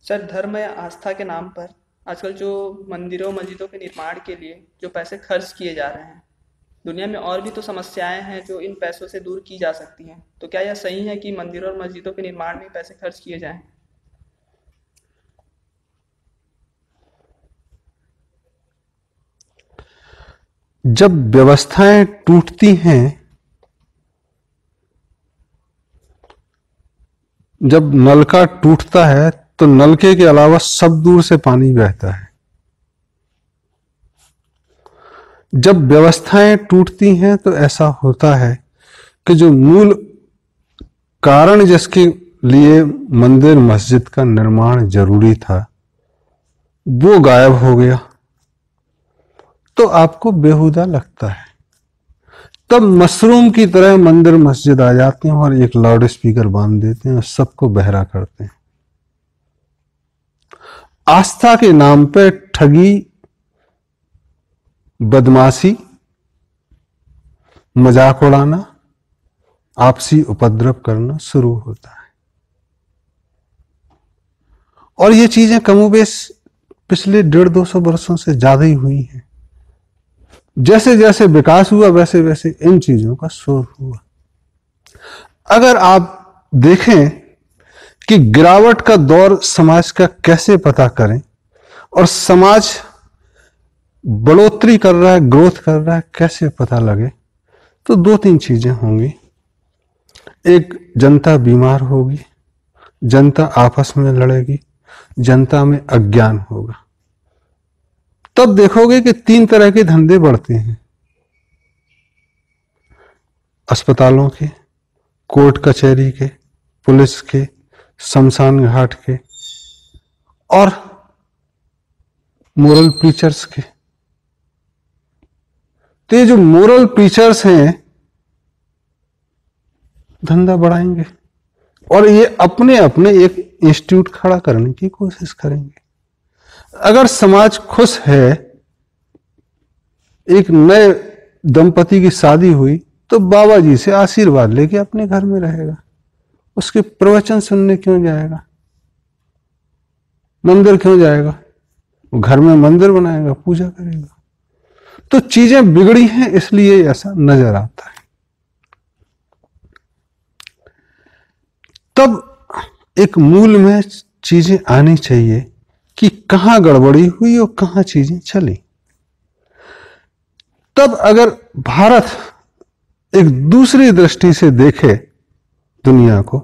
Sir, धर्म या आस्था के नाम पर आजकल जो मंदिरों मस्जिदों के निर्माण के लिए जो पैसे खर्च किए जा रहे हैं, दुनिया में और भी तो समस्याएं हैं जो इन पैसों से दूर की जा सकती हैं। तो क्या यह सही है कि मंदिरों और मस्जिदों के निर्माण में पैसे खर्च किए जाएं? जब व्यवस्थाएं टूटती हैं, जब नलका टूटता है तो नलके के अलावा सब दूर से पानी बहता है। जब व्यवस्थाएं टूटती हैं तो ऐसा होता है कि जो मूल कारण जिसके लिए मंदिर मस्जिद का निर्माण जरूरी था वो गायब हो गया, तो आपको बेहुदा लगता है। तब मशरूम की तरह मंदिर मस्जिद आ जाते हैं और एक लाउड स्पीकर बांध देते हैं और सबको बहरा करते हैं। आस्था के नाम पे ठगी, बदमाशी, मजाक उड़ाना, आपसी उपद्रव करना शुरू होता है। और ये चीजें कमोबेश पिछले 150-200 वर्षों से ज्यादा ही हुई हैं। जैसे जैसे विकास हुआ वैसे वैसे इन चीजों का शोर हुआ। अगर आप देखें कि गिरावट का दौर समाज का कैसे पता करें और समाज बढ़ोतरी कर रहा है, ग्रोथ कर रहा है, कैसे पता लगे, तो 2-3 चीजें होंगी। एक, जनता बीमार होगी, जनता आपस में लड़ेगी, जनता में अज्ञान होगा। तब देखोगे कि 3 तरह के धंधे बढ़ते हैं। अस्पतालों के, कोर्ट कचहरी के, पुलिस के, शमशान घाट के और मोरल प्रीचर्स के। तो ये जो मोरल प्रीचर्स हैं धंधा बढ़ाएंगे और ये अपने अपने एक इंस्टीट्यूट खड़ा करने की कोशिश करेंगे। अगर समाज खुश है, एक नए दंपति की शादी हुई तो बाबा जी से आशीर्वाद लेके अपने घर में रहेगा, उसके प्रवचन सुनने क्यों जाएगा, मंदिर क्यों जाएगा? वो घर में मंदिर बनाएगा, पूजा करेगा। तो चीजें बिगड़ी हैं इसलिए ऐसा नजर आता है। तब एक मूल में चीजें आनी चाहिए कि कहां गड़बड़ी हुई और कहां चीजें चली। तब अगर भारत एक दूसरी दृष्टि से देखे दुनिया को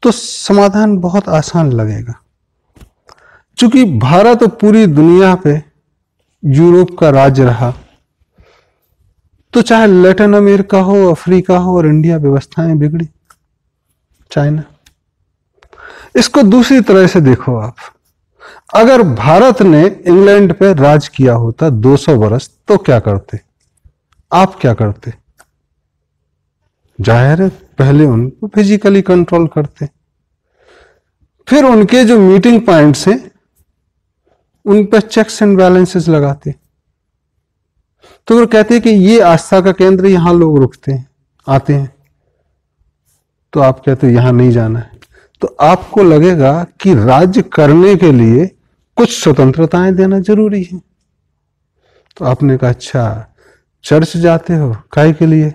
तो समाधान बहुत आसान लगेगा। चूंकि भारत पूरी दुनिया पे यूरोप का राज्य रहा, तो चाहे लैटिन अमेरिका हो, अफ्रीका हो और इंडिया, व्यवस्थाएं बिगड़ी। चाइना, इसको दूसरी तरह से देखो आप। अगर भारत ने इंग्लैंड पे राज किया होता 200 वर्ष, तो क्या करते? आप क्या करते? जाहिर है पहले उनको फिजिकली कंट्रोल करते, फिर उनके जो मीटिंग पॉइंट्स हैं उन पर चेक्स एंड बैलेंसेस लगाते। तो वो कहते हैं कि ये आस्था का केंद्र, यहां लोग रुकते हैं, आते हैं, तो आप कहते हो यहां नहीं जाना है। तो आपको लगेगा कि राज्य करने के लिए कुछ स्वतंत्रताएं देना जरूरी है। तो आपने कहा अच्छा, चर्च जाते हो काहे के लिए?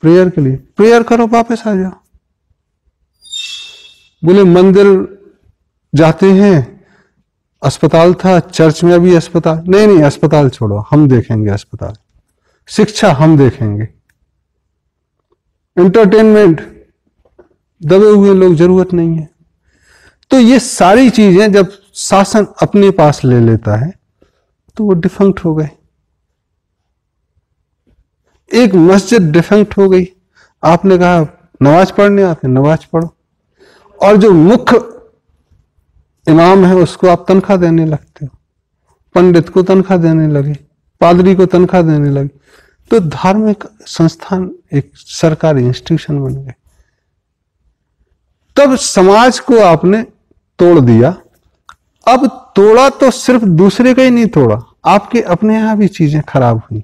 प्रेयर के लिए। प्रेयर करो, वापस आ जाओ। बोले मंदिर जाते हैं, अस्पताल था, चर्च में भी अस्पताल। नहीं नहीं, अस्पताल छोड़ो, हम देखेंगे अस्पताल। शिक्षा हम देखेंगे। एंटरटेनमेंट, दबे हुए लोग, जरूरत नहीं है। तो ये सारी चीजें जब शासन अपने पास ले लेता है तो वो डिफंक्ट हो गए। एक मस्जिद डिफंक्ट हो गई। आपने कहा नमाज पढ़ने आते, नमाज पढ़ो, और जो मुख्य इमाम है उसको आप तनख्वाह देने लगते हो, पंडित को तनख्वाह देने लगे, पादरी को तनख्वाह देने लगे। तो धार्मिक संस्थान एक सरकारी इंस्टीट्यूशन बन गए। तब समाज को आपने तोड़ दिया। अब तोड़ा तो सिर्फ दूसरे का ही नहीं तोड़ा, आपके अपने यहां भी चीजें खराब हुई।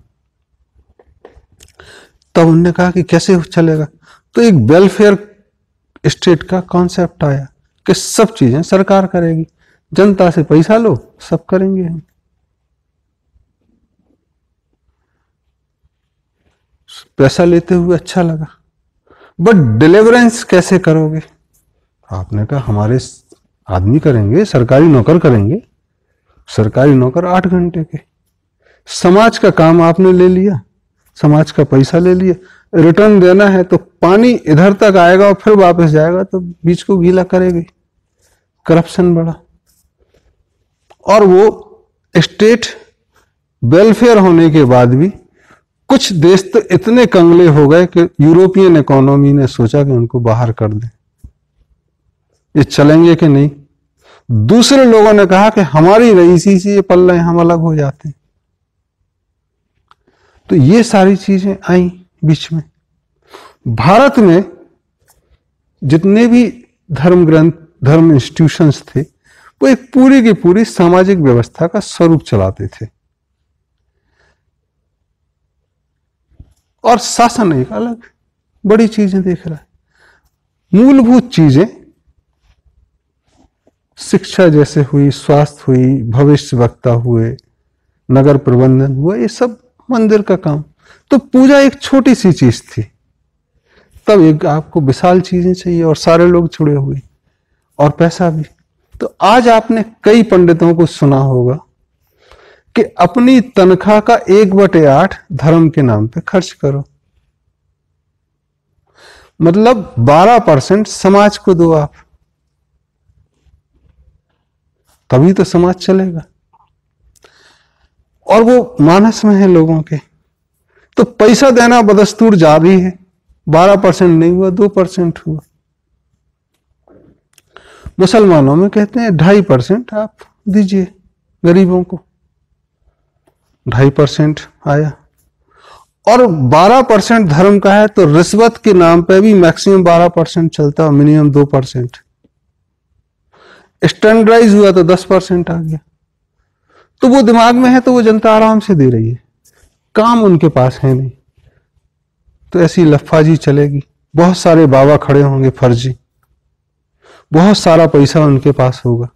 तब उन्होंने कहा कि कैसे चलेगा? तो एक वेलफेयर स्टेट का कॉन्सेप्ट आया कि सब चीजें सरकार करेगी, जनता से पैसा लो सब करेंगे हम। पैसा लेते हुए अच्छा लगा, बट डिलीवरेंस कैसे करोगे? आपने कहा हमारे आदमी करेंगे, सरकारी नौकर करेंगे। सरकारी नौकर 8 घंटे के। समाज का काम आपने ले लिया, समाज का पैसा ले लिया, रिटर्न देना है तो पानी इधर तक आएगा और फिर वापस जाएगा, तो बीच को गीला करेगी। करप्शन बढ़ा। और वो स्टेट वेलफेयर होने के बाद भी कुछ देश तो इतने कंगले हो गए कि यूरोपियन इकोनॉमी ने सोचा कि उनको बाहर कर दें, ये चलेंगे कि नहीं। दूसरे लोगों ने कहा कि हमारी रईसी से ये पल रहे, हम अलग हो जाते हैं। तो ये सारी चीजें आई बीच में। भारत में जितने भी धर्म ग्रंथ, धर्म इंस्टीट्यूशंस थे, वो एक पूरी की पूरी सामाजिक व्यवस्था का स्वरूप चलाते थे, और शासन एक अलग बड़ी चीजें देख रहा है। मूलभूत चीजें शिक्षा जैसे हुई, स्वास्थ्य हुई, भविष्य वक्ता हुए, नगर प्रबंधन हुआ, ये सब मंदिर का काम। तो पूजा एक छोटी सी चीज थी, तब एक आपको विशाल चीजें चाहिए और सारे लोग जुड़े हुए और पैसा भी। तो आज आपने कई पंडितों को सुना होगा कि अपनी तनख्वाह का 1/8 धर्म के नाम पे खर्च करो, मतलब 12% समाज को दो आप, तभी तो समाज चलेगा। और वो मानस में है लोगों के। तो पैसा देना बदस्तूर जारी है। 12% नहीं हुआ, 2% हुआ। मुसलमानों में कहते हैं 2.5% आप दीजिए गरीबों को, 2.5% आया। और 12% धर्म का है, तो रिश्वत के नाम पे भी मैक्सिमम 12% चलता है, मिनिमम 2%। स्टैंडर्डाइज हुआ तो 10% आ गया। तो वो दिमाग में है, तो वो जनता आराम से दे रही है, काम उनके पास है नहीं, तो ऐसी लफाजी चलेगी। बहुत सारे बाबा खड़े होंगे फर्जी, बहुत सारा पैसा उनके पास होगा,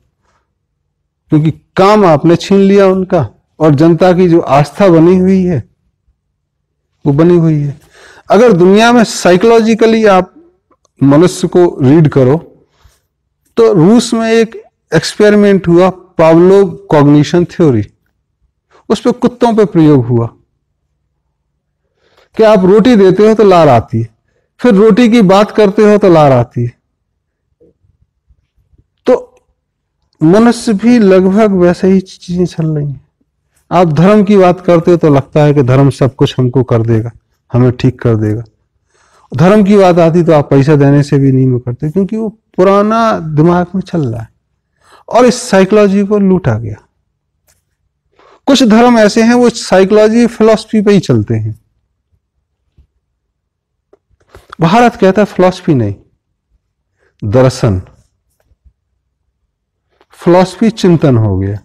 क्योंकि काम आपने छीन लिया उनका, और जनता की जो आस्था बनी हुई है वो बनी हुई है। अगर दुनिया में साइकोलॉजिकली आप मनुष्य को रीड करो, तो रूस में एक एक्सपेरिमेंट हुआ, पावलोव कॉग्निशन थ्योरी, उस पर कुत्तों पे प्रयोग हुआ कि आप रोटी देते हो तो लार आती है, फिर रोटी की बात करते हो तो लार आती है। तो मनुष्य भी लगभग वैसे ही चीजें चल रही हैं। आप धर्म की बात करते हो तो लगता है कि धर्म सब कुछ हमको कर देगा, हमें ठीक कर देगा। धर्म की बात आती तो आप पैसा देने से भी नहीं मुकरते, क्योंकि वो पुराना दिमाग में चल रहा है और इस साइकोलॉजी को लूटा गया। कुछ धर्म ऐसे हैं वो साइकोलॉजी फिलॉसफी पे ही चलते हैं। भारत कहता है फिलॉसफी नहीं, दर्शन। फिलॉसफी चिंतन हो गया,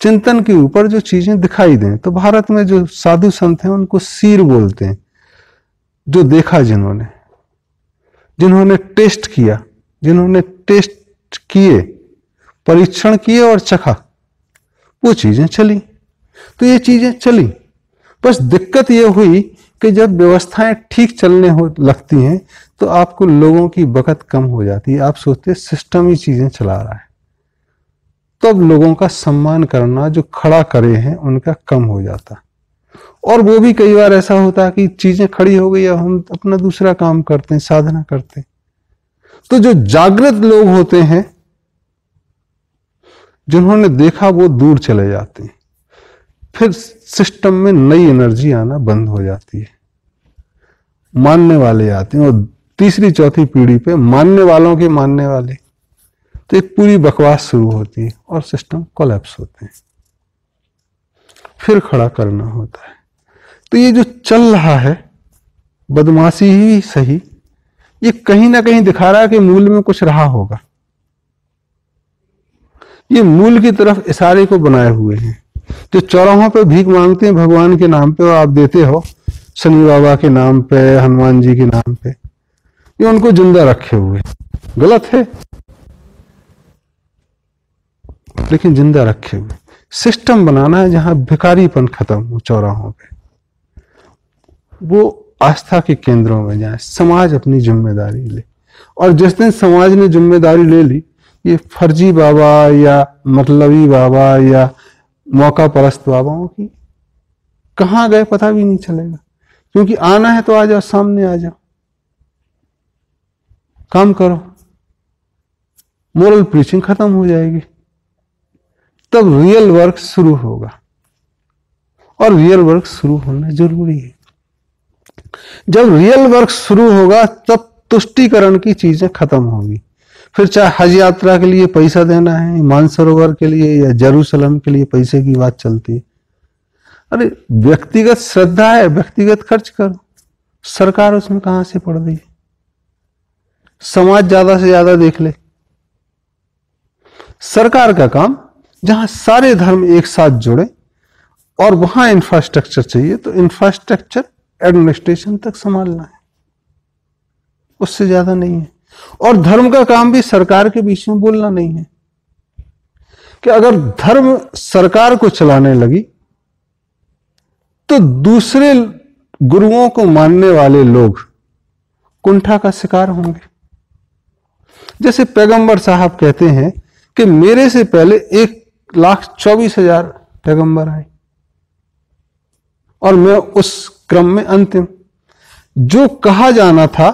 चिंतन के ऊपर जो चीजें दिखाई दें। तो भारत में जो साधु संत हैं उनको सीर बोलते हैं, जो देखा जिन्होंने, जिन्होंने टेस्ट किया, जिन्होंने टेस्ट किए, परीक्षण किए और चखा, वो चीजें चली। तो ये चीजें चली, बस दिक्कत ये हुई कि जब व्यवस्थाएं ठीक चलने हो लगती हैं तो आपको लोगों की बकत कम हो जाती है। आप सोचते हैं सिस्टम ही चीजें चला रहा है, तब लोगों का सम्मान करना, जो खड़ा करे हैं उनका, कम हो जाता। और वो भी कई बार ऐसा होता है कि चीजें खड़ी हो गई, अब हम अपना दूसरा काम करते हैं, साधना करते हैं। तो जो जागृत लोग होते हैं, जिन्होंने देखा, वो दूर चले जाते हैं, फिर सिस्टम में नई एनर्जी आना बंद हो जाती है, मानने वाले आते हैं, और तीसरी चौथी पीढ़ी पे मानने वालों के मानने वाले, तो एक पूरी बकवास शुरू होती है और सिस्टम कोलैप्स होते हैं, फिर खड़ा करना होता है। तो ये जो चल रहा है, बदमाशी ही सही, ये कहीं ना कहीं दिखा रहा है कि मूल में कुछ रहा होगा। ये मूल की तरफ इशारे को बनाए हुए हैं। जो चौराहों पे भीख मांगते हैं भगवान के नाम पे, और आप देते हो शनि बाबा के नाम पे, हनुमान जी के नाम पे, ये उनको जिंदा रखे हुए, गलत है। लेकिन जिंदा रखे हुए। सिस्टम बनाना है जहां भिखारीपन खत्म हो चौराहों पे, वो आस्था के केंद्रों में जाए, समाज अपनी जिम्मेदारी ले। और जिस दिन समाज ने जिम्मेदारी ले ली, ये फर्जी बाबा या मतलबी बाबा या मौका परस्त बाबाओं की कहां गए पता भी नहीं चलेगा। क्योंकि आना है तो आ जाओ, सामने आ जाओ, काम करो, मोरल प्रीचिंग खत्म हो जाएगी, तब रियल वर्क शुरू होगा। और रियल वर्क शुरू होना जरूरी है। जब रियल वर्क शुरू होगा तब तुष्टिकरण की चीजें खत्म होंगी। फिर चाहे हज यात्रा के लिए पैसा देना है, मानसरोवर के लिए या जेरूसलम के लिए पैसे की बात चलती है। अरे व्यक्तिगत श्रद्धा है, व्यक्तिगत खर्च करो, सरकार उसमें कहां से पड़ रही है? समाज ज्यादा से ज्यादा देख ले। सरकार का काम जहां सारे धर्म एक साथ जुड़े और वहां इंफ्रास्ट्रक्चर चाहिए, तो इंफ्रास्ट्रक्चर एडमिनिस्ट्रेशन तक संभालना है, उससे ज्यादा नहीं है। और धर्म का काम भी सरकार के बीच में बोलना नहीं है कि अगर धर्म सरकार को चलाने लगी तो दूसरे गुरुओं को मानने वाले लोग कुंठा का शिकार होंगे। जैसे पैगंबर साहब कहते हैं कि मेरे से पहले 1,24,000 पैगंबर आए और मैं उस क्रम में अंतिम। जो कहा जाना था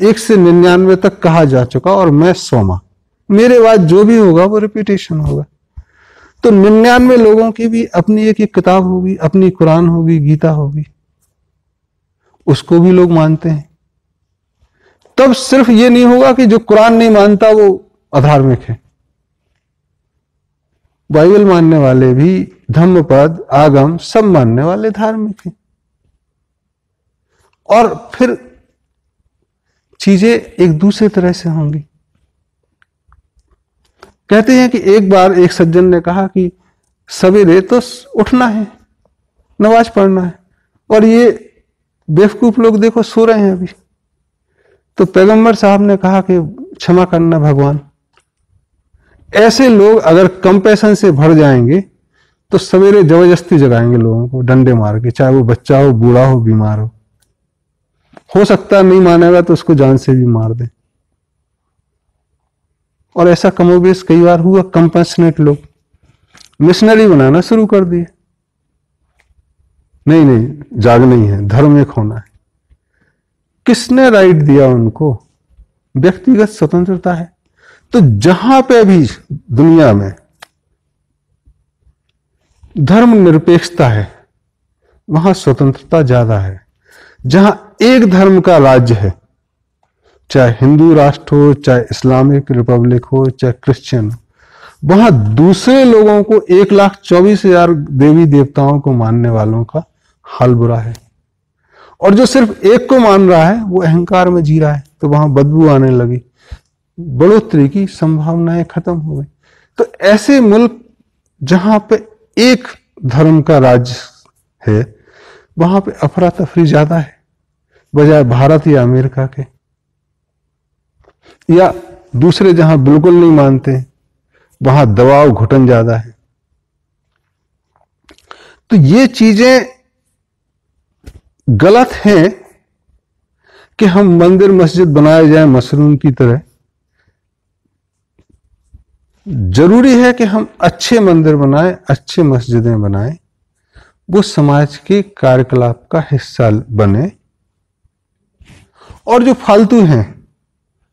1 से 99 तक कहा जा चुका और मैं 100वां। मेरे बाद जो भी होगा वो रिपीटेशन होगा। तो 99 लोगों की भी अपनी एक किताब होगी, अपनी कुरान होगी, गीता होगी, उसको भी लोग मानते हैं। तब सिर्फ ये नहीं होगा कि जो कुरान नहीं मानता वो अधार्मिक है। बाइबल मानने वाले भी, धम्मपद, आगम सब मानने वाले धार्मिक हैं। और फिर चीजें एक दूसरे तरह से होंगी। कहते हैं कि एक बार एक सज्जन ने कहा कि सवेरे तो उठना है, नमाज पढ़ना है, और ये बेवकूफ लोग देखो सो रहे हैं अभी। तो पैगंबर साहब ने कहा कि क्षमा करना भगवान, ऐसे लोग अगर कंपैशन से भर जाएंगे तो सवेरे जबरदस्ती जगाएंगे लोगों को डंडे मार के, चाहे वो बच्चा हो, बूढ़ा हो, बीमार हो सकता है नहीं मानेगा तो उसको जान से भी मार दें। और ऐसा कमोबेश कई बार हुआ। कंपैशनेट लोग मिशनरी बनाना शुरू कर दिए, नहीं नहीं जागना ही है, धर्म एक होना है। किसने राइट दिया उनको? व्यक्तिगत स्वतंत्रता है। तो जहां पे भी दुनिया में धर्म निरपेक्षता है वहां स्वतंत्रता ज्यादा है। जहां एक धर्म का राज्य है, चाहे हिंदू राष्ट्र हो, चाहे इस्लामिक रिपब्लिक हो, चाहे क्रिश्चियन हो, वहां दूसरे लोगों को 1,24,000 देवी देवताओं को मानने वालों का हाल बुरा है। और जो सिर्फ एक को मान रहा है वो अहंकार में जी रहा है, तो वहां बदबू आने लगी, बढ़ोतरी की संभावनाएं खत्म हो गई। तो ऐसे मुल्क जहां पे एक धर्म का राज्य है वहां पे अफरा तफरी ज्यादा है, बजाय भारत या अमेरिका के, या दूसरे जहां बिल्कुल नहीं मानते वहां दबाव घुटन ज्यादा है। तो ये चीजें गलत हैं कि हम मंदिर मस्जिद बनाए जाए मशरूम की तरह। जरूरी है कि हम अच्छे मंदिर बनाएं, अच्छे मस्जिदें बनाएं, वो समाज के कार्यकलाप का हिस्सा बने। और जो फालतू हैं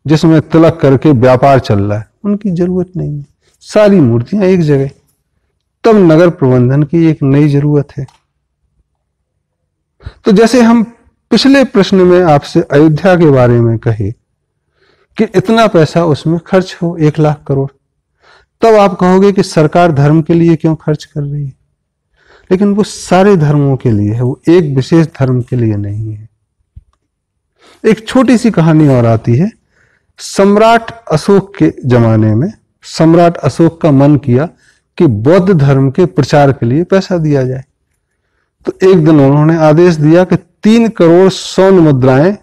जिसमें तिलक करके व्यापार चल रहा है, उनकी जरूरत नहीं है। सारी मूर्तियां एक जगह, तब नगर प्रबंधन की एक नई जरूरत है। तो जैसे हम पिछले प्रश्न में आपसे अयोध्या के बारे में कहे कि इतना पैसा उसमें खर्च हो, 1 लाख करोड़, तब आप कहोगे कि सरकार धर्म के लिए क्यों खर्च कर रही है। लेकिन वो सारे धर्मों के लिए है, वो एक विशेष धर्म के लिए नहीं है। एक छोटी सी कहानी और आती है। सम्राट अशोक के जमाने में सम्राट अशोक का मन किया कि बौद्ध धर्म के प्रचार के लिए पैसा दिया जाए। तो एक दिन उन्होंने आदेश दिया कि 3 करोड़ स्वर्ण मुद्राएं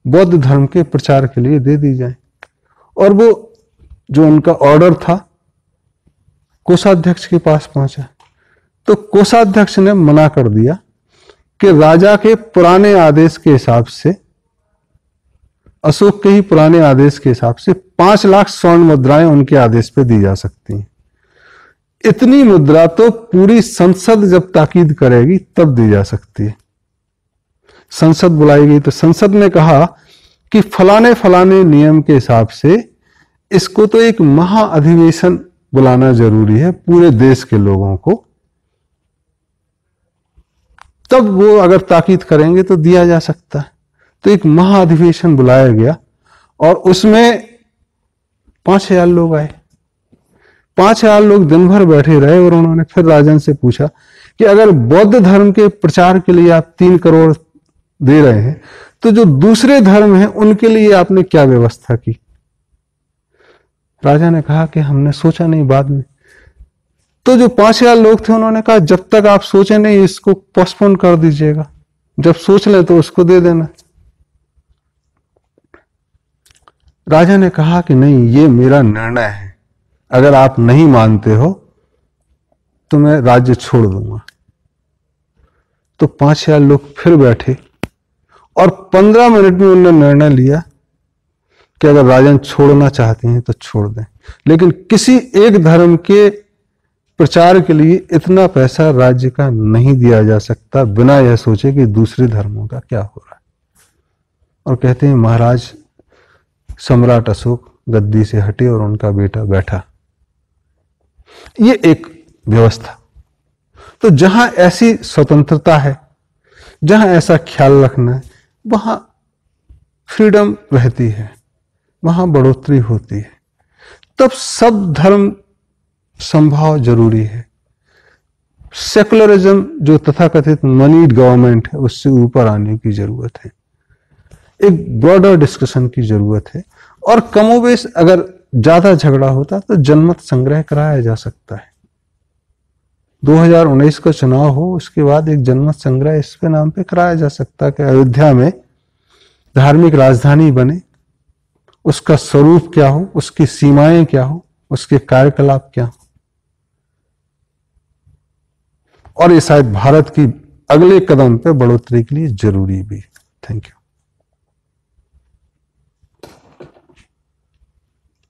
बौद्ध धर्म के प्रचार के लिए दे दी जाए। और वो जो उनका ऑर्डर था कोषाध्यक्ष के पास पहुंचा, तो कोषाध्यक्ष ने मना कर दिया कि राजा के पुराने आदेश के हिसाब से, अशोक के ही पुराने आदेश के हिसाब से 5 लाख स्वर्ण मुद्राएं उनके आदेश पे दी जा सकती हैं। इतनी मुद्रा तो पूरी संसद जब ताकीद करेगी तब दी जा सकती है। संसद बुलाई गई तो संसद ने कहा कि फलाने फलाने नियम के हिसाब से इसको तो एक महाअधिवेशन बुलाना जरूरी है पूरे देश के लोगों को, तब वो अगर ताकीद करेंगे तो दिया जा सकता है। तो एक महाअधिवेशन बुलाया गया और उसमें 5,000 लोग आए। 5,000 लोग दिन भर बैठे रहे और उन्होंने फिर राजन से पूछा कि अगर बौद्ध धर्म के प्रचार के लिए आप 3 करोड़ दे रहे हैं तो जो दूसरे धर्म हैं उनके लिए आपने क्या व्यवस्था की? राजा ने कहा कि हमने सोचा नहीं, बाद में। तो जो 5,000 लोग थे उन्होंने कहा जब तक आप सोचे नहीं इसको पोस्टपोन कर दीजिएगा, जब सोच लें तो उसको दे देना। राजा ने कहा कि नहीं, ये मेरा निर्णय है, अगर आप नहीं मानते हो तो मैं राज्य छोड़ दूंगा। तो 5,000 लोग फिर बैठे और 15 मिनट में उन्होंने निर्णय लिया कि अगर राजन छोड़ना चाहते हैं तो छोड़ दें, लेकिन किसी एक धर्म के प्रचार के लिए इतना पैसा राज्य का नहीं दिया जा सकता बिना यह सोचे कि दूसरे धर्मों का क्या हो रहा है। और कहते हैं महाराज सम्राट अशोक गद्दी से हटे और उनका बेटा बैठा। ये एक व्यवस्था। तो जहां ऐसी स्वतंत्रता है, जहां ऐसा ख्याल रखना है, वहां फ्रीडम रहती है, वहां बढ़ोतरी होती है। तब सब धर्म संभाव जरूरी है। सेकुलरिज्म जो तथाकथित मनीड गवर्नमेंट है उससे ऊपर आने की जरूरत है, एक ब्रॉडर डिस्कशन की जरूरत है। और कमोबेश अगर ज्यादा झगड़ा होता तो जनमत संग्रह कराया जा सकता है। 2019 का चुनाव हो उसके बाद एक जनमत संग्रह इस पे नाम पे कराया जा सकता है कि अयोध्या में धार्मिक राजधानी बने, उसका स्वरूप क्या हो, उसकी सीमाएं क्या हो, उसके कार्यकलाप क्या हो। और ये शायद भारत की अगले कदम पे बढ़ोतरी के लिए जरूरी भी। Thank you.